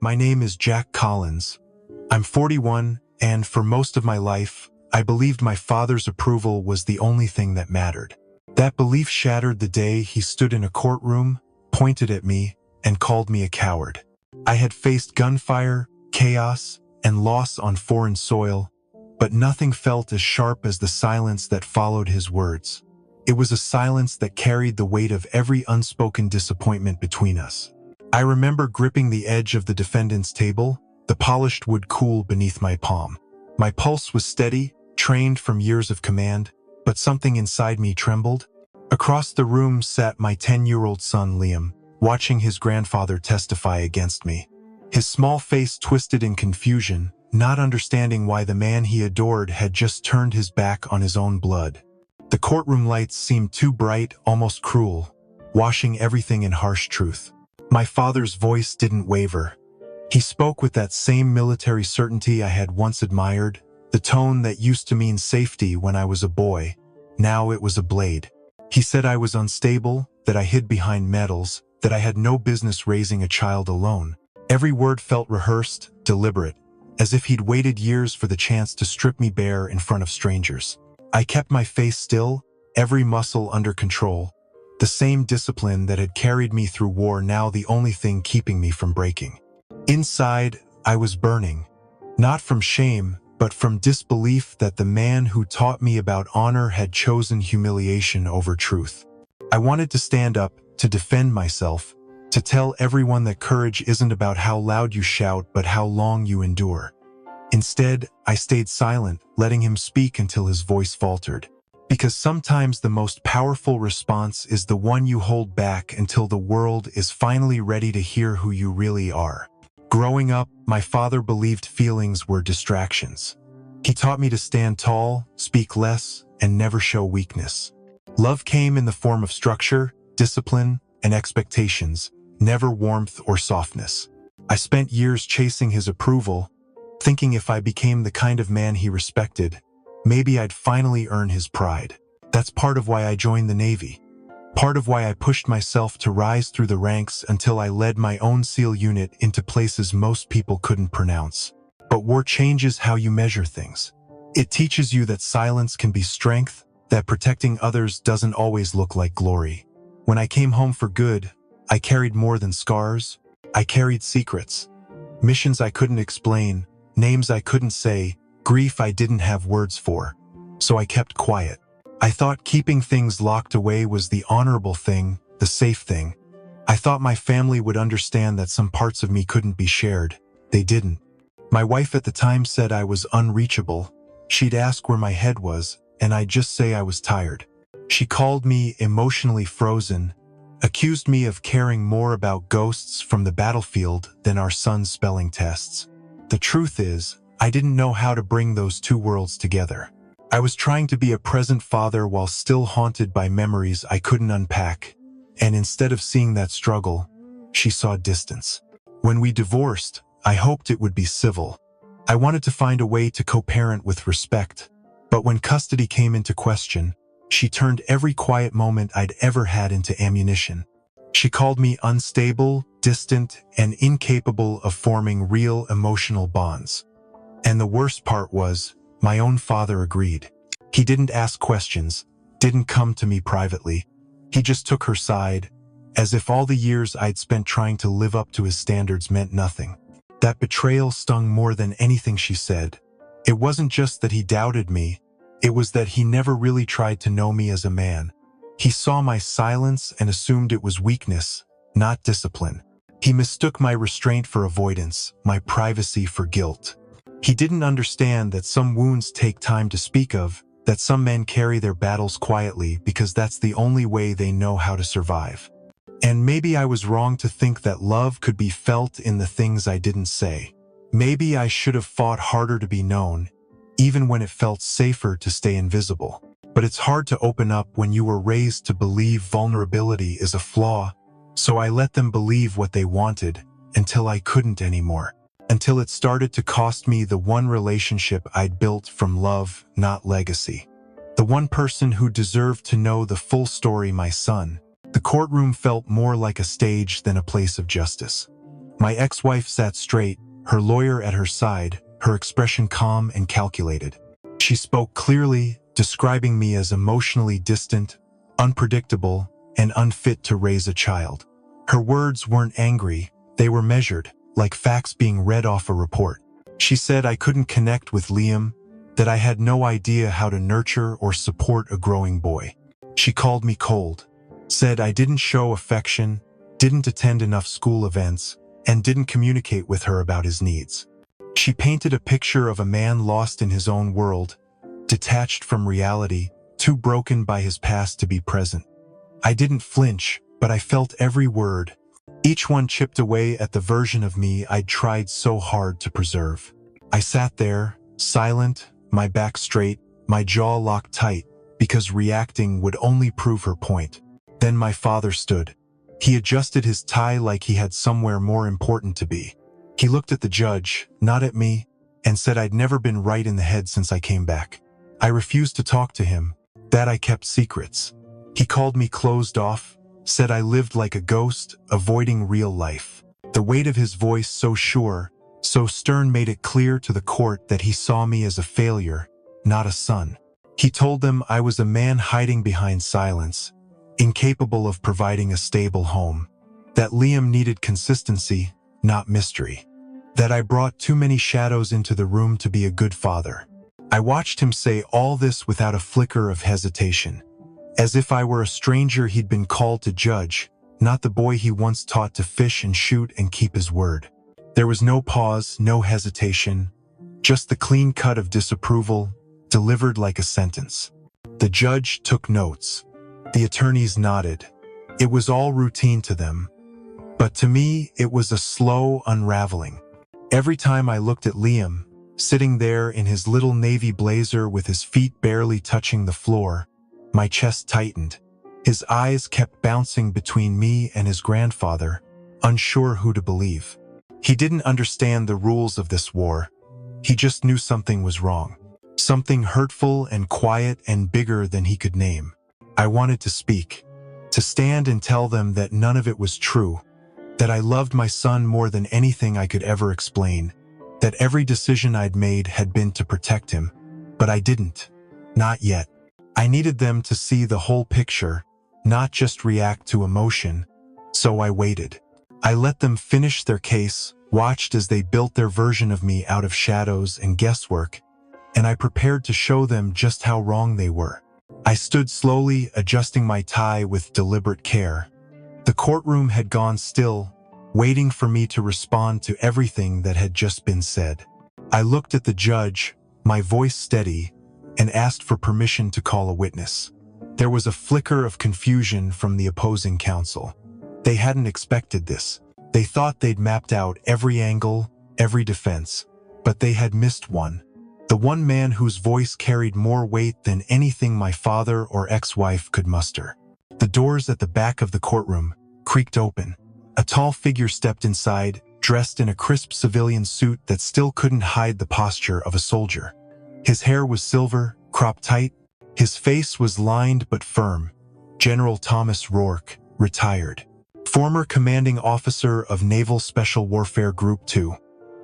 My name is Jack Collins. I'm 41, and for most of my life, I believed my father's approval was the only thing that mattered. That belief shattered the day he stood in a courtroom, pointed at me, and called me a coward. I had faced gunfire, chaos, and loss on foreign soil, but nothing felt as sharp as the silence that followed his words. It was a silence that carried the weight of every unspoken disappointment between us. I remember gripping the edge of the defendant's table, the polished wood cool beneath my palm. My pulse was steady, trained from years of command, but something inside me trembled. Across the room sat my 10-year-old son Liam, watching his grandfather testify against me. His small face twisted in confusion, not understanding why the man he adored had just turned his back on his own blood. The courtroom lights seemed too bright, almost cruel, washing everything in harsh truth. My father's voice didn't waver. He spoke with that same military certainty I had once admired, the tone that used to mean safety when I was a boy. Now it was a blade. He said I was unstable, that I hid behind medals, that I had no business raising a child alone. Every word felt rehearsed, deliberate, as if he'd waited years for the chance to strip me bare in front of strangers. I kept my face still, every muscle under control. The same discipline that had carried me through war, now the only thing keeping me from breaking. Inside, I was burning. Not from shame, but from disbelief that the man who taught me about honor had chosen humiliation over truth. I wanted to stand up, to defend myself, to tell everyone that courage isn't about how loud you shout, but how long you endure. Instead, I stayed silent, letting him speak until his voice faltered. Because sometimes the most powerful response is the one you hold back until the world is finally ready to hear who you really are. Growing up, my father believed feelings were distractions. He taught me to stand tall, speak less, and never show weakness. Love came in the form of structure, discipline, and expectations, never warmth or softness. I spent years chasing his approval, thinking if I became the kind of man he respected, maybe I'd finally earn his pride. That's part of why I joined the Navy. Part of why I pushed myself to rise through the ranks until I led my own SEAL unit into places most people couldn't pronounce. But war changes how you measure things. It teaches you that silence can be strength, that protecting others doesn't always look like glory. When I came home for good, I carried more than scars. I carried secrets. Missions I couldn't explain, names I couldn't say, grief I didn't have words for. So I kept quiet. I thought keeping things locked away was the honorable thing, the safe thing. I thought my family would understand that some parts of me couldn't be shared. They didn't. My wife at the time said I was unreachable. She'd ask where my head was, and I'd just say I was tired. She called me emotionally frozen, accused me of caring more about ghosts from the battlefield than our son's spelling tests. The truth is, I didn't know how to bring those two worlds together. I was trying to be a present father while still haunted by memories I couldn't unpack, and instead of seeing that struggle, she saw distance. When we divorced, I hoped it would be civil. I wanted to find a way to co-parent with respect, but when custody came into question, she turned every quiet moment I'd ever had into ammunition. She called me unstable, distant, and incapable of forming real emotional bonds. And the worst part was, my own father agreed. He didn't ask questions, didn't come to me privately. He just took her side, as if all the years I'd spent trying to live up to his standards meant nothing. That betrayal stung more than anything she said. It wasn't just that he doubted me, it was that he never really tried to know me as a man. He saw my silence and assumed it was weakness, not discipline. He mistook my restraint for avoidance, my privacy for guilt. He didn't understand that some wounds take time to speak of, that some men carry their battles quietly because that's the only way they know how to survive. And maybe I was wrong to think that love could be felt in the things I didn't say. Maybe I should have fought harder to be known, even when it felt safer to stay invisible. But it's hard to open up when you were raised to believe vulnerability is a flaw, so I let them believe what they wanted until I couldn't anymore. Until it started to cost me the one relationship I'd built from love, not legacy. The one person who deserved to know the full story, my son. The courtroom felt more like a stage than a place of justice. My ex-wife sat straight, her lawyer at her side, her expression calm and calculated. She spoke clearly, describing me as emotionally distant, unpredictable, and unfit to raise a child. Her words weren't angry, they were measured, like facts being read off a report. She said I couldn't connect with Liam, that I had no idea how to nurture or support a growing boy. She called me cold, said I didn't show affection, didn't attend enough school events, and didn't communicate with her about his needs. She painted a picture of a man lost in his own world, detached from reality, too broken by his past to be present. I didn't flinch, but I felt every word. Each one chipped away at the version of me I'd tried so hard to preserve. I sat there, silent, my back straight, my jaw locked tight, because reacting would only prove her point. Then my father stood. He adjusted his tie like he had somewhere more important to be. He looked at the judge, not at me, and said I'd never been right in the head since I came back. I refused to talk to him, that I kept secrets. He called me closed off, said I lived like a ghost, avoiding real life. The weight of his voice, so sure, so stern, made it clear to the court that he saw me as a failure, not a son. He told them I was a man hiding behind silence, incapable of providing a stable home, that Liam needed consistency, not mystery, that I brought too many shadows into the room to be a good father. I watched him say all this without a flicker of hesitation, as if I were a stranger he'd been called to judge, not the boy he once taught to fish and shoot and keep his word. There was no pause, no hesitation, just the clean cut of disapproval, delivered like a sentence. The judge took notes. The attorneys nodded. It was all routine to them. But to me, it was a slow unraveling. Every time I looked at Liam, sitting there in his little navy blazer with his feet barely touching the floor, my chest tightened. His eyes kept bouncing between me and his grandfather, unsure who to believe. He didn't understand the rules of this war. He just knew something was wrong. Something hurtful and quiet and bigger than he could name. I wanted to speak, to stand and tell them that none of it was true, that I loved my son more than anything I could ever explain, that every decision I'd made had been to protect him. But I didn't. Not yet. I needed them to see the whole picture, not just react to emotion, so I waited. I let them finish their case, watched as they built their version of me out of shadows and guesswork, and I prepared to show them just how wrong they were. I stood slowly, adjusting my tie with deliberate care. The courtroom had gone still, waiting for me to respond to everything that had just been said. I looked at the judge, my voice steady, and asked for permission to call a witness. There was a flicker of confusion from the opposing counsel. They hadn't expected this. They thought they'd mapped out every angle, every defense, but they had missed one. The one man whose voice carried more weight than anything my father or ex-wife could muster. The doors at the back of the courtroom creaked open. A tall figure stepped inside, dressed in a crisp civilian suit that still couldn't hide the posture of a soldier. His hair was silver, cropped tight. His face was lined but firm. General Thomas Rourke, retired. Former commanding officer of Naval Special Warfare Group 2.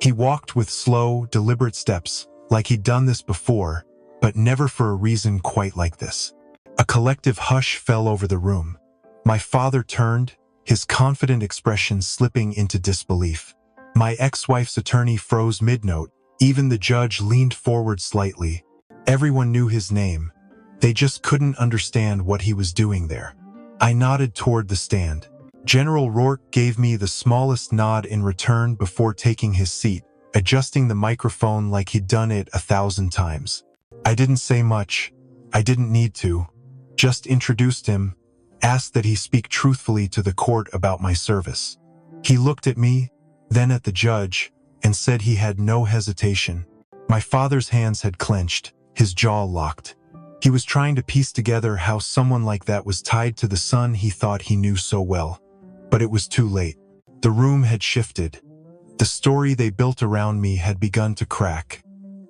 He walked with slow, deliberate steps, like he'd done this before, but never for a reason quite like this. A collective hush fell over the room. My father turned, his confident expression slipping into disbelief. My ex-wife's attorney froze mid-note. Even the judge leaned forward slightly. Everyone knew his name. They just couldn't understand what he was doing there. I nodded toward the stand. General Rourke gave me the smallest nod in return before taking his seat, adjusting the microphone like he'd done it 1,000 times. I didn't say much. I didn't need to. Just introduced him, asked that he speak truthfully to the court about my service. He looked at me, then at the judge, and said he had no hesitation. My father's hands had clenched, his jaw locked. He was trying to piece together how someone like that was tied to the son he thought he knew so well. But it was too late. The room had shifted. The story they built around me had begun to crack,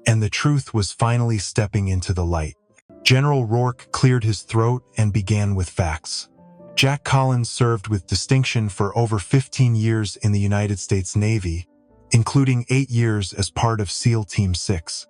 and the truth was finally stepping into the light. General Rourke cleared his throat and began with facts. Jack Collins served with distinction for over 15 years in the United States Navy, including 8 years as part of SEAL Team 6.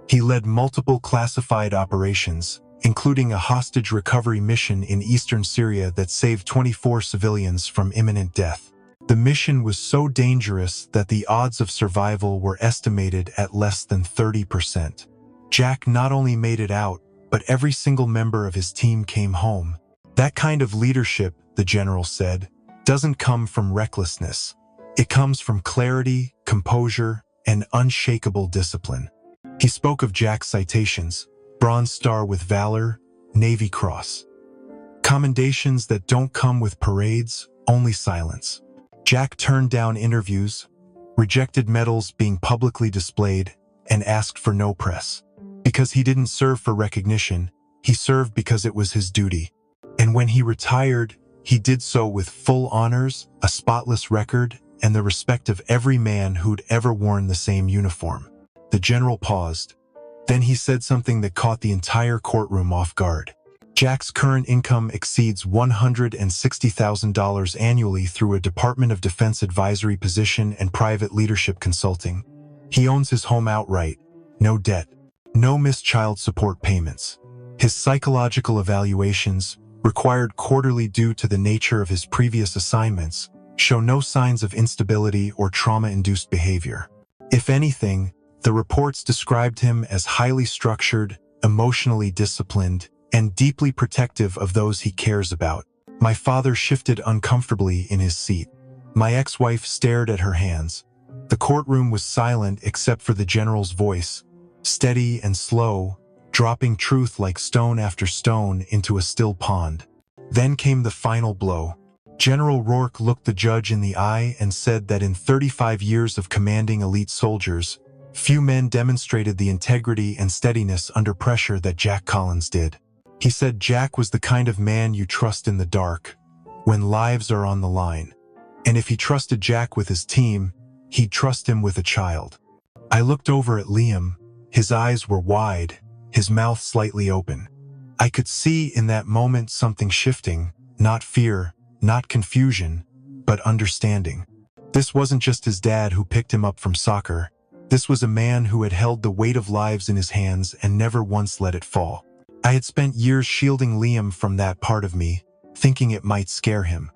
He led multiple classified operations, including a hostage recovery mission in eastern Syria that saved 24 civilians from imminent death. The mission was so dangerous that the odds of survival were estimated at less than 30%. Jack not only made it out, but every single member of his team came home. That kind of leadership, the general said, doesn't come from recklessness. It comes from clarity, composure, and unshakable discipline. He spoke of Jack's citations: Bronze Star with Valor, Navy Cross. Commendations that don't come with parades, only silence. Jack turned down interviews, rejected medals being publicly displayed, and asked for no press. Because he didn't serve for recognition, he served because it was his duty. And when he retired, he did so with full honors, a spotless record, and the respect of every man who'd ever worn the same uniform. The general paused. Then he said something that caught the entire courtroom off guard. Jack's current income exceeds $160,000 annually through a Department of Defense advisory position and private leadership consulting. He owns his home outright, no debt, no missed child support payments. His psychological evaluations, required quarterly due to the nature of his previous assignments, show no signs of instability or trauma-induced behavior. If anything, the reports described him as highly structured, emotionally disciplined, and deeply protective of those he cares about. My father shifted uncomfortably in his seat. My ex-wife stared at her hands. The courtroom was silent except for the general's voice, steady and slow, dropping truth like stone after stone into a still pond. Then came the final blow. General Rourke looked the judge in the eye and said that in 35 years of commanding elite soldiers, few men demonstrated the integrity and steadiness under pressure that Jack Collins did. He said Jack was the kind of man you trust in the dark, when lives are on the line. And if he trusted Jack with his team, he'd trust him with a child. I looked over at Liam. His eyes were wide, his mouth slightly open. I could see in that moment something shifting, not fear, not confusion, but understanding. This wasn't just his dad who picked him up from soccer. This was a man who had held the weight of lives in his hands and never once let it fall. I had spent years shielding Liam from that part of me, thinking it might scare him.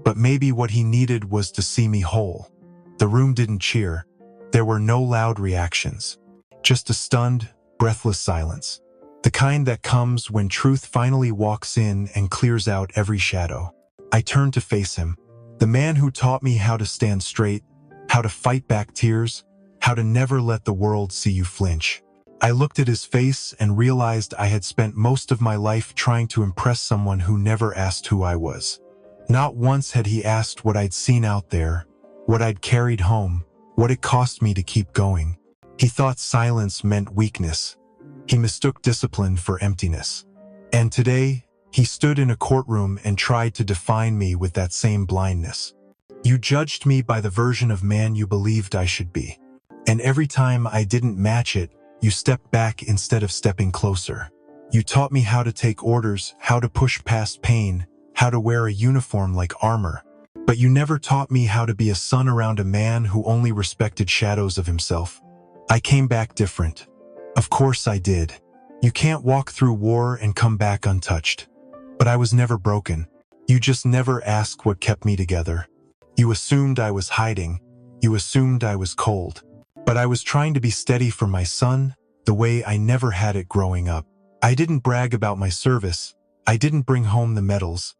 But maybe what he needed was to see me whole. The room didn't cheer. There were no loud reactions. Just a stunned, breathless silence. The kind that comes when truth finally walks in and clears out every shadow. I turned to face him. The man who taught me how to stand straight, how to fight back tears, how to never let the world see you flinch. I looked at his face and realized I had spent most of my life trying to impress someone who never asked who I was. Not once had he asked what I'd seen out there, what I'd carried home, what it cost me to keep going. He thought silence meant weakness. He mistook discipline for emptiness. And today, he stood in a courtroom and tried to define me with that same blindness. You judged me by the version of man you believed I should be. And every time I didn't match it, you stepped back instead of stepping closer. You taught me how to take orders, how to push past pain, how to wear a uniform like armor. But you never taught me how to be a son around a man who only respected shadows of himself. I came back different. Of course I did. You can't walk through war and come back untouched. But I was never broken. You just never asked what kept me together. You assumed I was hiding. You assumed I was cold. But I was trying to be steady for my son, the way I never had it growing up. I didn't brag about my service. I didn't bring home the medals.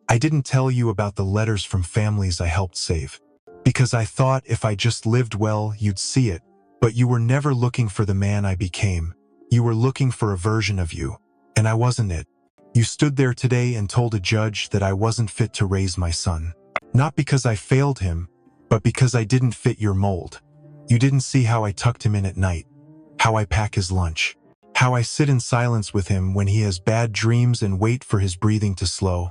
I didn't tell you about the letters from families I helped save. Because I thought if I just lived well, you'd see it. But you were never looking for the man I became. You were looking for a version of you. And I wasn't it. You stood there today and told a judge that I wasn't fit to raise my son. Not because I failed him, but because I didn't fit your mold. You didn't see how I tucked him in at night, how I pack his lunch, how I sit in silence with him when he has bad dreams and wait for his breathing to slow.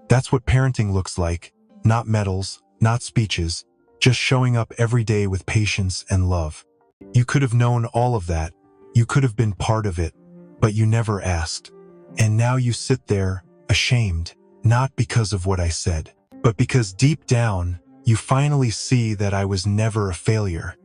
That's what parenting looks like, not medals, not speeches, just showing up every day with patience and love. You could have known all of that. You could have been part of it, but you never asked. And now you sit there, ashamed, not because of what I said, but because deep down, you finally see that I was never a failure.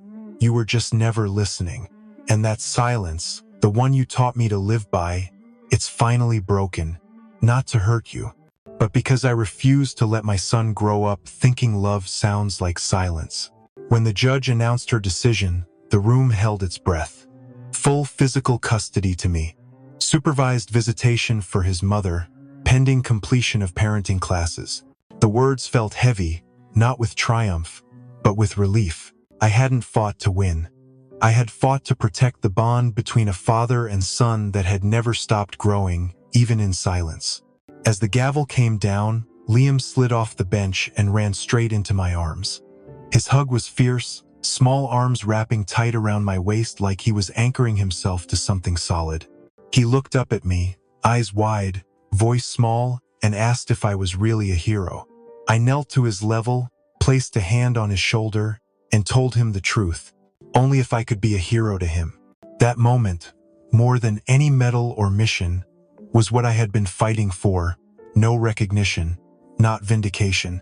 You were just never listening. And that silence, the one you taught me to live by, it's finally broken, not to hurt you, but because I refuse to let my son grow up thinking love sounds like silence. When the judge announced her decision, the room held its breath. Full physical custody to me, supervised visitation for his mother, pending completion of parenting classes. The words felt heavy, not with triumph, but with relief. I hadn't fought to win. I had fought to protect the bond between a father and son that had never stopped growing, even in silence. As the gavel came down, Liam slid off the bench and ran straight into my arms. His hug was fierce, small arms wrapping tight around my waist like he was anchoring himself to something solid. He looked up at me, eyes wide, voice small, and asked if I was really a hero. I knelt to his level, placed a hand on his shoulder, and told him the truth, only if I could be a hero to him. That moment, more than any medal or mission, was what I had been fighting for. No recognition, not vindication,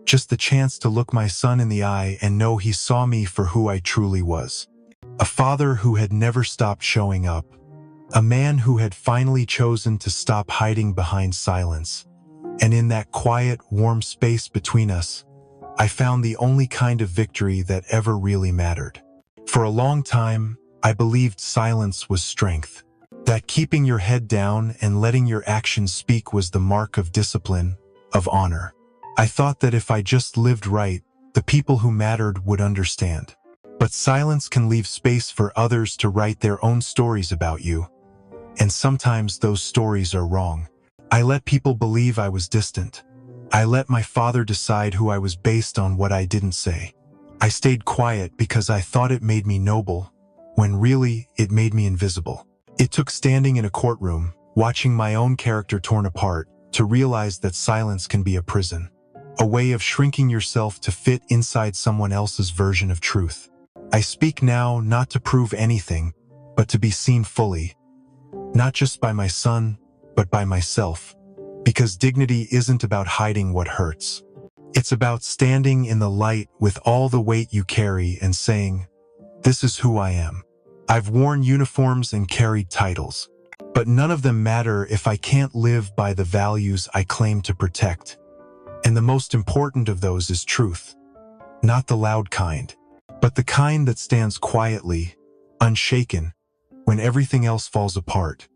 just the chance to look my son in the eye and know he saw me for who I truly was. A father who had never stopped showing up. A man who had finally chosen to stop hiding behind silence. And in that quiet, warm space between us, I found the only kind of victory that ever really mattered. For a long time, I believed silence was strength. That keeping your head down and letting your actions speak was the mark of discipline, of honor. I thought that if I just lived right, the people who mattered would understand. But silence can leave space for others to write their own stories about you. And sometimes those stories are wrong. I let people believe I was distant. I let my father decide who I was based on what I didn't say. I stayed quiet because I thought it made me noble, when really it made me invisible. It took standing in a courtroom, watching my own character torn apart, to realize that silence can be a prison. A way of shrinking yourself to fit inside someone else's version of truth. I speak now not to prove anything, but to be seen fully. Not just by my son, but by myself. Because dignity isn't about hiding what hurts. It's about standing in the light with all the weight you carry and saying, "This is who I am." I've worn uniforms and carried titles, but none of them matter if I can't live by the values I claim to protect. And the most important of those is truth. Not the loud kind, but the kind that stands quietly, unshaken, when everything else falls apart.